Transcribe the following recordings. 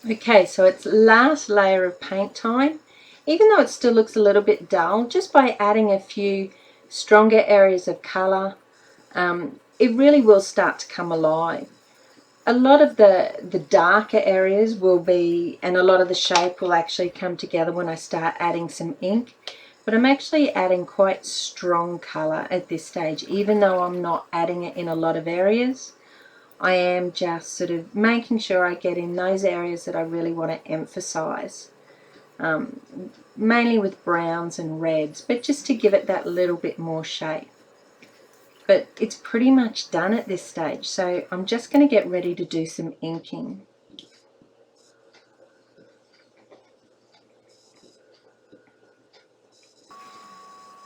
Okay, so it's last layer of paint time. Even though it still looks a little bit dull, just by adding a few stronger areas of colour, it really will start to come alive. A lot of the darker areas will be, and a lot of the shape will actually come together when I start adding some ink. But I'm actually adding quite strong colour at this stage, even though I'm not adding it in a lot of areas. I am just sort of making sure I get in those areas that I really want to emphasize, mainly with browns and reds, but just to give it that little bit more shape. But it's pretty much done at this stage, so I'm just going to get ready to do some inking.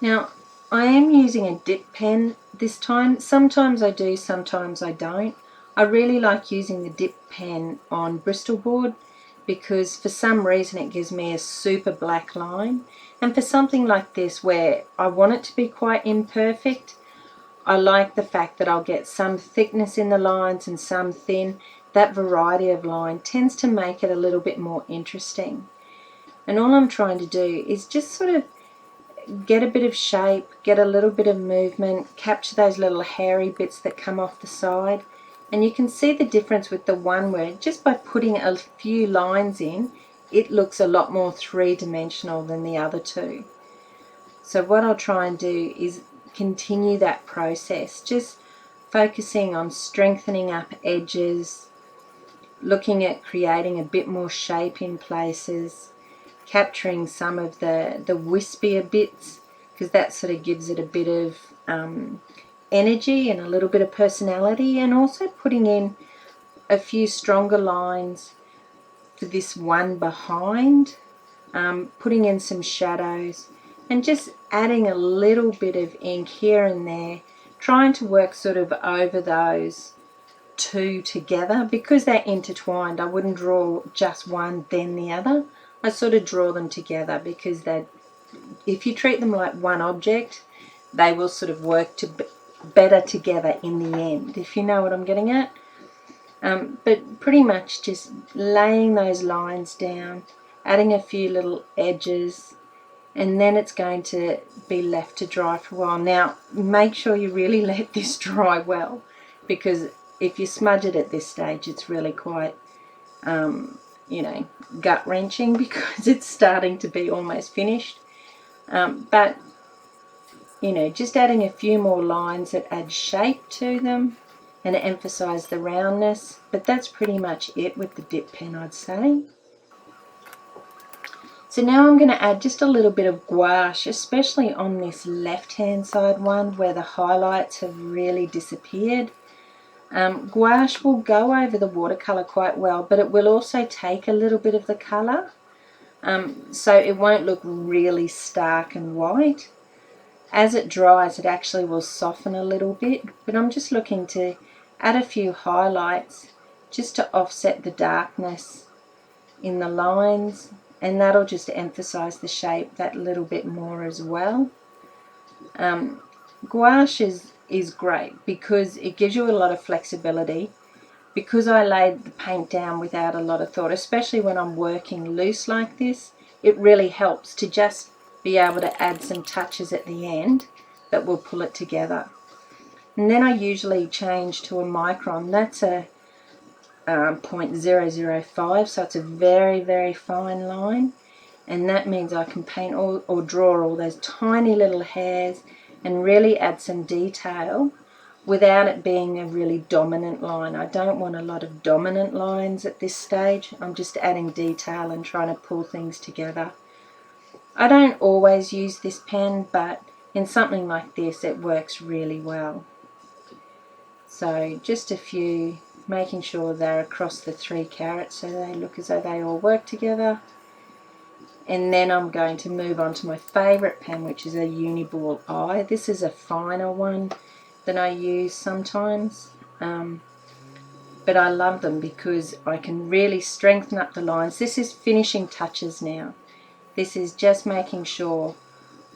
Now, I am using a dip pen this time. Sometimes I do, sometimes I don't. I really like using the dip pen on Bristol board because for some reason it gives me a super black line. And for something like this where I want it to be quite imperfect, I like the fact that I'll get some thickness in the lines and some thin. That variety of line tends to make it a little bit more interesting. And all I'm trying to do is just sort of get a bit of shape, get a little bit of movement, capture those little hairy bits that come off the side. And you can see the difference with the one where just by putting a few lines in, it looks a lot more three-dimensional than the other two. So what I'll try and do is continue that process, just focusing on strengthening up edges, looking at creating a bit more shape in places, capturing some of the wispier bits, because that sort of gives it a bit of energy and a little bit of personality, and also putting in a few stronger lines for this one behind, putting in some shadows and just adding a little bit of ink here and there, trying to work sort of over those two together. Because they're intertwined, I wouldn't draw just one then the other. I sort of draw them together because if you treat them like one object, they will sort of work better together in the end, if you know what I'm getting at. But pretty much just laying those lines down, adding a few little edges, and then it's going to be left to dry for a while. Now, make sure you really let this dry well, because if you smudge it at this stage, it's really quite, gut-wrenching because it's starting to be almost finished. But, just adding a few more lines that add shape to them and emphasize the roundness. But that's pretty much it with the dip pen, I'd say. So now I'm going to add just a little bit of gouache, especially on this left-hand side one where the highlights have really disappeared. Gouache will go over the watercolour quite well, but it will also take a little bit of the colour, so it won't look really stark and white. As it dries, it actually will soften a little bit, but I'm just looking to add a few highlights just to offset the darkness in the lines, and that'll just emphasize the shape that little bit more as well. Gouache is great because it gives you a lot of flexibility. Because I laid the paint down without a lot of thought, especially when I'm working loose like this, it really helps to just be able to add some touches at the end that will pull it together. And then I usually change to a micron. That's a 0.005, so it's a very, very fine line, and that means I can paint or draw all those tiny little hairs and really add some detail without it being a really dominant line. I don't want a lot of dominant lines at this stage. I'm just adding detail and trying to pull things together. I don't always use this pen, but in something like this it works really well. So just a few, making sure they're across the 3 carats so they look as though they all work together. And then I'm going to move on to my favourite pen, which is a Uniball Eye. This is a finer one than I use sometimes, but I love them because I can really strengthen up the lines. This is finishing touches now. This is just making sure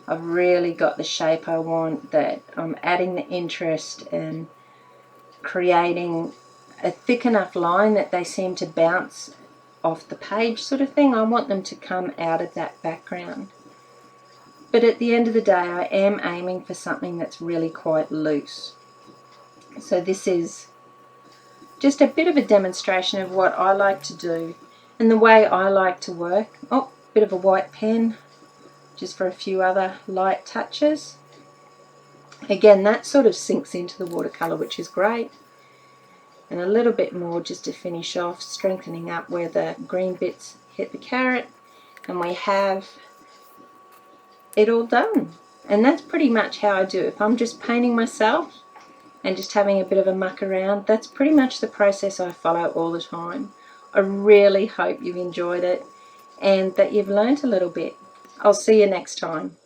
I've really got the shape I want, that I'm adding the interest and creating a thick enough line that they seem to bounce off the page sort of thing. I want them to come out of that background. But at the end of the day, I am aiming for something that's really quite loose. So this is just a bit of a demonstration of what I like to do and the way I like to work. Oh, bit of a white pen just for a few other light touches. Again, that sort of sinks into the watercolour, which is great. And a little bit more just to finish off, strengthening up where the green bits hit the carrot, and we have it all done. And that's pretty much how I do it. If I'm just painting myself and just having a bit of a muck around, that's pretty much the process I follow all the time. I really hope you've enjoyed it and that you've learnt a little bit. I'll see you next time.